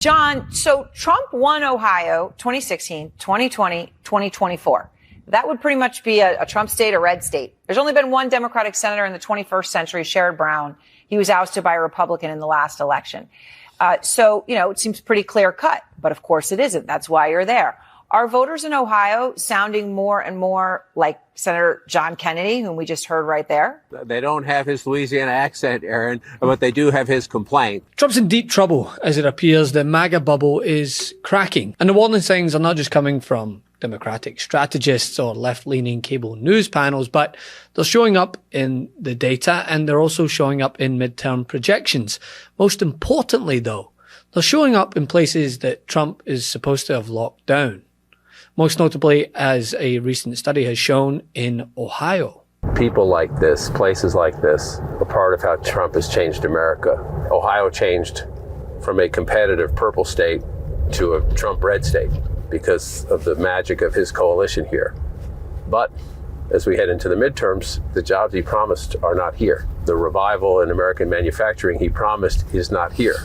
John, so Trump won Ohio 2016, 2020, 2024. That would pretty much be a Trump state, a red state. There's only been one Democratic senator in the 21st century, Sherrod Brown. He was ousted by a Republican in the last election. So, it seems pretty clear cut, but of course it isn't. That's why you're there. Are voters in Ohio sounding more and more like Senator John Kennedy, whom we just heard right there? They don't have his Louisiana accent, Aaron, but they do have his complaint. Trump's in deep trouble as it appears the MAGA bubble is cracking. And the warning signs are not just coming from Democratic strategists or left-leaning cable news panels, but they're showing up in the data and they're also showing up in midterm projections. Most importantly, though, they're showing up in places that Trump is supposed to have locked down. Most notably, as a recent study has shown, in Ohio. People like this, places like this, are part of how Trump has changed America. Ohio changed from a competitive purple state to a Trump red state because of the magic of his coalition here. But as we head into the midterms, the jobs he promised are not here. The revival in American manufacturing he promised is not here.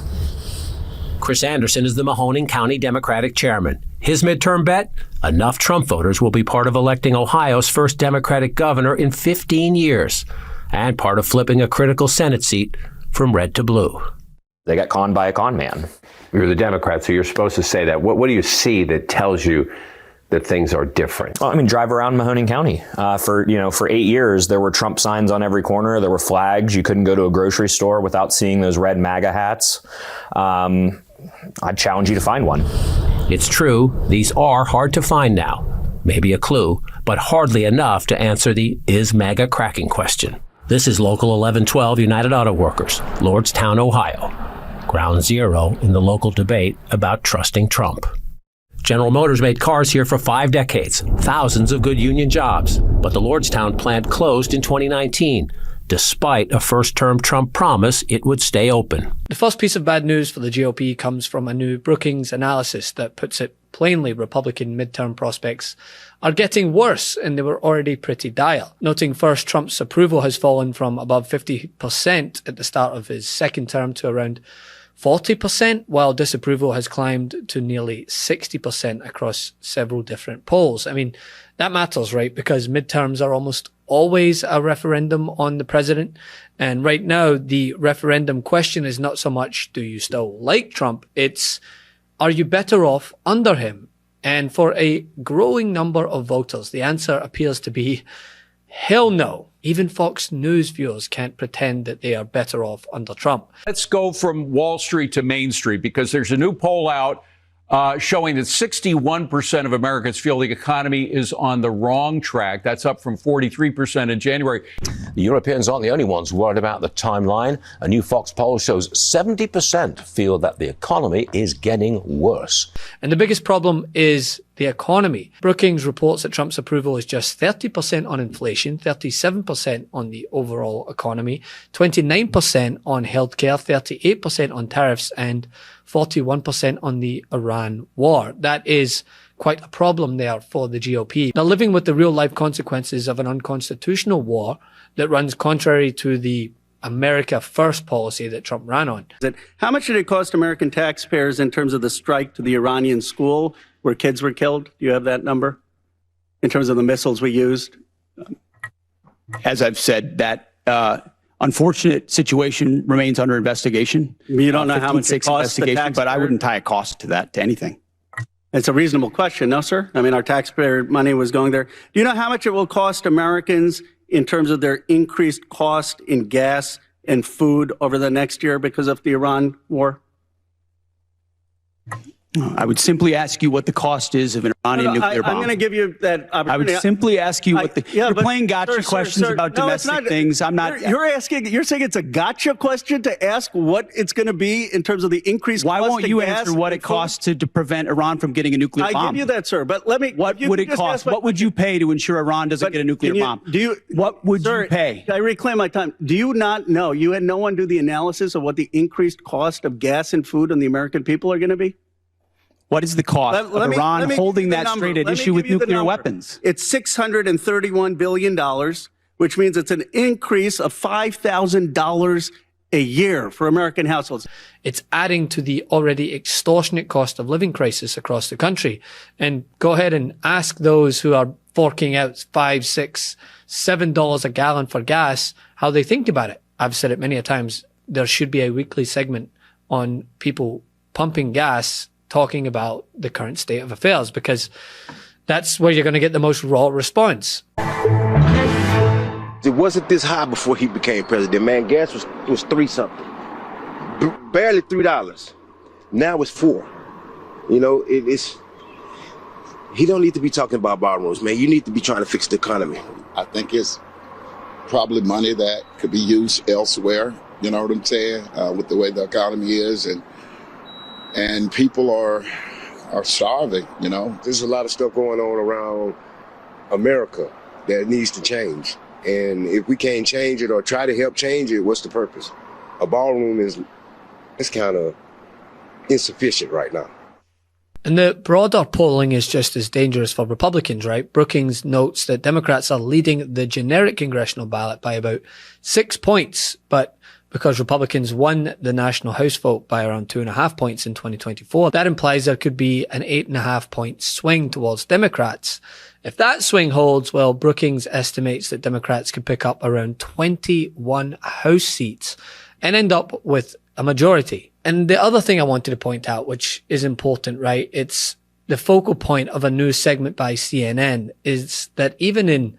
Chris Anderson is the Mahoning County Democratic chairman. His midterm bet? Enough Trump voters will be part of electing Ohio's first Democratic governor in 15 years and part of flipping a critical Senate seat from red to blue. They got conned by a con man. You're the Democrat, so you're supposed to say that. What do you see that tells you that things are different? Well, drive around Mahoning County. For 8 years, there were Trump signs on every corner. There were flags. You couldn't go to a grocery store without seeing those red MAGA hats. I'd challenge you to find one. It's true, these are hard to find now. Maybe a clue, but hardly enough to answer the is MAGA cracking question. This is Local 1112 United Auto Workers, Lordstown, Ohio. Ground zero in the local debate about trusting Trump. General Motors made cars here for 5 decades, thousands of good union jobs, but the Lordstown plant closed in 2019. Despite a first-term Trump promise it would stay open. The first piece of bad news for the GOP comes from a new Brookings analysis that puts it plainly Republican midterm prospects are getting worse, and they were already pretty dire. Noting first, Trump's approval has fallen from above 50% at the start of his second term to around 40%, while disapproval has climbed to nearly 60% across several different polls. That matters, right? Because midterms are almost always a referendum on the president. And right now, the referendum question is not so much, do you still like Trump? It's, are you better off under him? And for a growing number of voters, the answer appears to be, hell no. Even Fox News viewers can't pretend that they are better off under Trump. Let's go from Wall Street to Main Street, because there's a new poll out showing that 61% of Americans feel the economy is on the wrong track. That's up from 43% in January. The Europeans aren't the only ones worried about the timeline. A new Fox poll shows 70% feel that the economy is getting worse. And the biggest problem is the economy. Brookings reports that Trump's approval is just 30% on inflation, 37% on the overall economy, 29% on healthcare, 38% on tariffs, and 41% on the Iran war. That is quite a problem there for the GOP. Now, living with the real-life consequences of an unconstitutional war that runs contrary to the America First policy that Trump ran on. How much did it cost American taxpayers in terms of the strike to the Iranian school where kids were killed? Do you have that number in terms of the missiles we used? As I've said, that unfortunate situation remains under investigation. You don't know how much it costs the taxpayer? But I wouldn't tie a cost to that, to anything. It's a reasonable question, no, sir? Our taxpayer money was going there. Do you know how much it will cost Americans in terms of their increased cost in gas and food over the next year because of the Iran war? I would simply ask you what the cost is of an Iranian nuclear bomb. I'm going to give you that opportunity. I would simply ask you what the... you're playing gotcha questions about domestic things. I'm not... You're saying it's a gotcha question to ask what it's going to be in terms of the increased cost of gas. Why won't you answer what it costs to prevent Iran from getting a nuclear bomb? I give you that, sir, but let me... What would it cost? What would you pay to ensure Iran doesn't get a nuclear bomb? What would you pay? I reclaim my time. Do you not know? You had no one do the analysis of what the increased cost of gas and food on the American people are going to be? What is the cost of Iran holding that straight at issue with nuclear weapons? It's $631 billion, which means it's an increase of $5,000 a year for American households. It's adding to the already extortionate cost of living crisis across the country. And go ahead and ask those who are forking out $5, $6, $7 a gallon for gas how they think about it. I've said it many a times. There should be a weekly segment on people pumping gas talking about the current state of affairs, because that's where you're going to get the most raw response. It wasn't this high before he became president, man. Gas was 3 something. Barely $3. Now it's 4. You know, it's he don't need to be talking about ballrooms, man. You need to be trying to fix the economy. I think it's probably money that could be used elsewhere. You know what I'm saying? With the way the economy is, and people are starving. You know, there's a lot of stuff going on around America that needs to change. And if we can't change it or try to help change it, what's the purpose? A ballroom it's kind of insufficient right now. And the broader polling is just as dangerous for Republicans, right? Brookings notes that Democrats are leading the generic congressional ballot by about 6 points, but because Republicans won the national House vote by around 2.5 points in 2024, that implies there could be an 8.5 point swing towards Democrats. If that swing holds, well, Brookings estimates that Democrats could pick up around 21 House seats and end up with a majority. And the other thing I wanted to point out, which is important, right? It's the focal point of a new segment by CNN, is that even in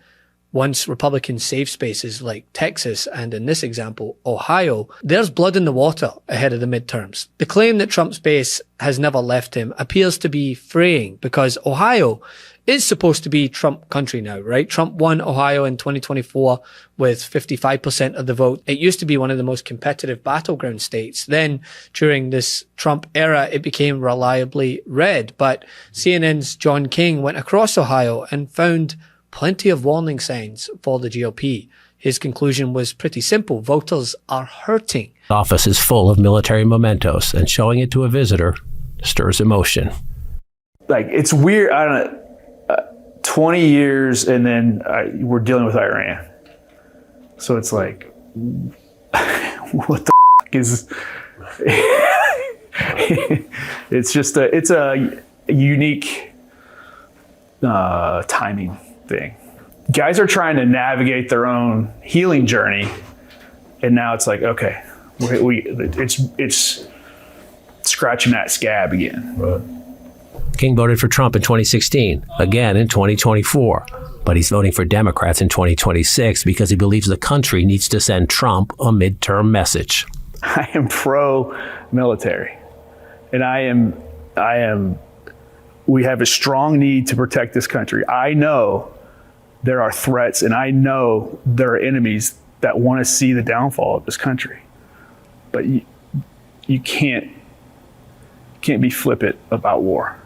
once Republican safe spaces like Texas and in this example, Ohio, there's blood in the water ahead of the midterms. The claim that Trump's base has never left him appears to be fraying because Ohio is supposed to be Trump country now, right? Trump won Ohio in 2024 with 55% of the vote. It used to be one of the most competitive battleground states. Then during this Trump era, it became reliably red. But CNN's John King went across Ohio and found plenty of warning signs for the GOP. His conclusion was pretty simple. Voters are hurting. The office is full of military mementos, and showing it to a visitor stirs emotion. Like, it's weird. I don't know. 20 years, and then we're dealing with Iran. So it's like, what the is? It's just it's a unique timing thing. Guys are trying to navigate their own healing journey, and now it's like, okay, it's scratching that scab again. Right. King voted for Trump in 2016, again in 2024, but he's voting for Democrats in 2026 because he believes the country needs to send Trump a midterm message. I am pro-military, and we have a strong need to protect this country. I know there are threats, and I know there are enemies that want to see the downfall of this country, but you can't be flippant about war.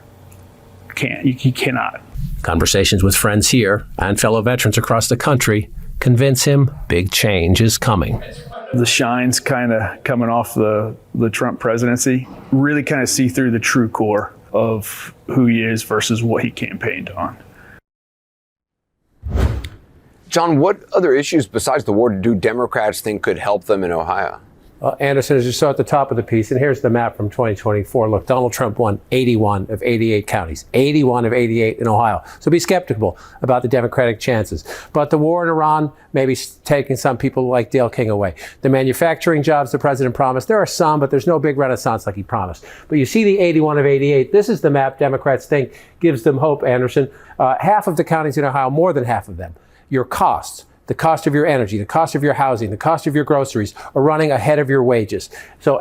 You cannot. Conversations with friends here and fellow veterans across the country convince him big change is coming. The shine's kind of coming off the Trump presidency. Really kind of see through the true core of who he is versus what he campaigned on. John, what other issues besides the war do Democrats think could help them in Ohio? Anderson, as you saw at the top of the piece, and here's the map from 2024. Look, Donald Trump won 81 of 88 counties, 81 of 88 in Ohio. So be skeptical about the Democratic chances. But the war in Iran may be taking some people like Dale King away. The manufacturing jobs the president promised, there are some, but there's no big renaissance like he promised. But you see the 81 of 88. This is the map Democrats think gives them hope, Anderson. Half of the counties in Ohio, more than half of them, your costs, the cost of your energy, the cost of your housing, the cost of your groceries are running ahead of your wages. So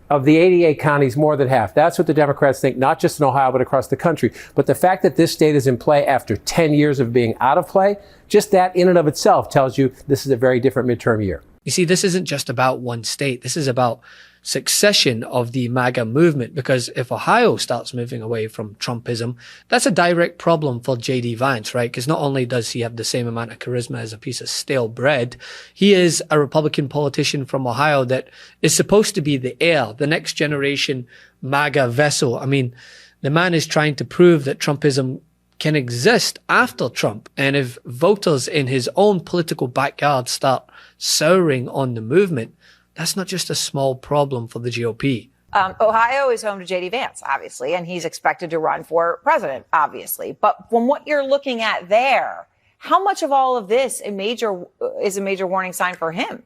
of the 88 counties, more than half. That's what the Democrats think, not just in Ohio, but across the country. But the fact that this state is in play after 10 years of being out of play, just that in and of itself tells you this is a very different midterm year. You see, this isn't just about one state. This is about succession of the MAGA movement, because if Ohio starts moving away from Trumpism, that's a direct problem for J.D. Vance, right? Because not only does he have the same amount of charisma as a piece of stale bread, he is a Republican politician from Ohio that is supposed to be the heir, the next generation MAGA vessel. I mean, the man is trying to prove that Trumpism can exist after Trump. And if voters in his own political backyard start souring on the movement, that's not just a small problem for the GOP. Ohio is home to J.D. Vance, obviously, and he's expected to run for president, obviously. But from what you're looking at there, how much of all of this is a major warning sign for him?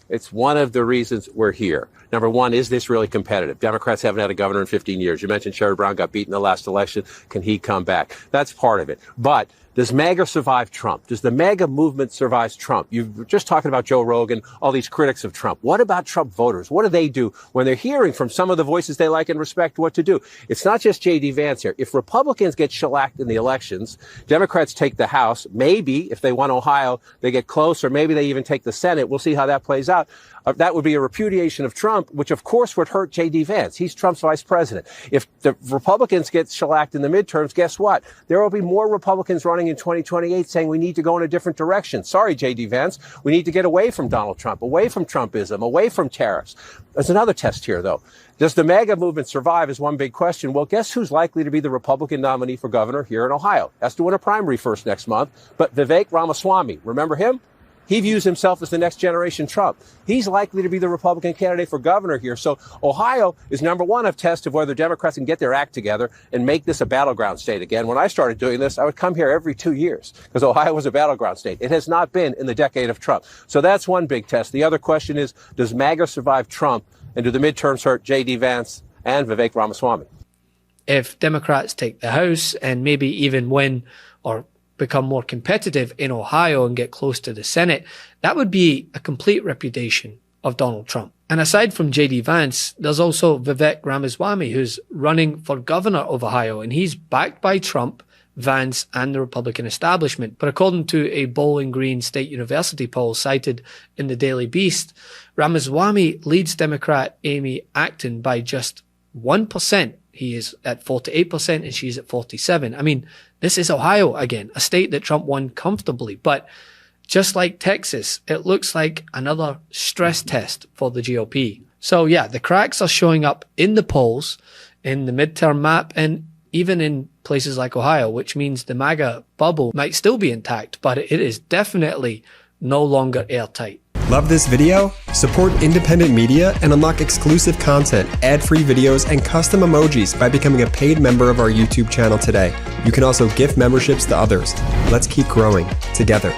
It's one of the reasons we're here. Number one, is this really competitive? Democrats haven't had a governor in 15 years. You mentioned Sherrod Brown got beat in the last election. Can he come back? That's part of it. But does MAGA survive Trump? Does the MAGA movement survive Trump? You were just talking about Joe Rogan, all these critics of Trump. What about Trump voters? What do they do when they're hearing from some of the voices they like and respect what to do? It's not just J.D. Vance here. If Republicans get shellacked in the elections, Democrats take the House. Maybe if they won Ohio, they get close, or maybe they even take the Senate. We'll see how that plays out. That would be a repudiation of Trump, which of course would hurt J.D. Vance. He's Trump's vice president. If the Republicans get shellacked in the midterms, guess what? There will be more Republicans running in 2028 saying we need to go in a different direction. Sorry, J.D. Vance. We need to get away from Donald Trump, away from Trumpism, away from tariffs. There's another test here, though. Does the MAGA movement survive is one big question. Well, guess who's likely to be the Republican nominee for governor here in Ohio? Has to win a primary first next month. But Vivek Ramaswamy, remember him? He views himself as the next generation Trump. He's likely to be the Republican candidate for governor here. So Ohio is number one of test of whether Democrats can get their act together and make this a battleground state again. When I started doing this, I would come here every 2 years because Ohio was a battleground state. It has not been in the decade of Trump. So that's one big test. The other question is, does MAGA survive Trump, and do the midterms hurt J.D. Vance and Vivek Ramaswamy? If Democrats take the House and maybe even win or become more competitive in Ohio and get close to the Senate, that would be a complete repudiation of Donald Trump. And aside from J.D. Vance, there's also Vivek Ramaswamy, who's running for governor of Ohio, and he's backed by Trump, Vance, and the Republican establishment. But according to a Bowling Green State University poll cited in the Daily Beast, Ramaswamy leads Democrat Amy Acton by just 1%. He is at 48% and she's at 47%. I mean, this is Ohio again, a state that Trump won comfortably. But just like Texas, it looks like another stress test for the GOP. So yeah, the cracks are showing up in the polls, in the midterm map, and even in places like Ohio, which means the MAGA bubble might still be intact, but it is definitely no longer airtight. Love this video? Support independent media and unlock exclusive content, ad-free videos, and custom emojis by becoming a paid member of our YouTube channel today. You can also gift memberships to others. Let's keep growing together.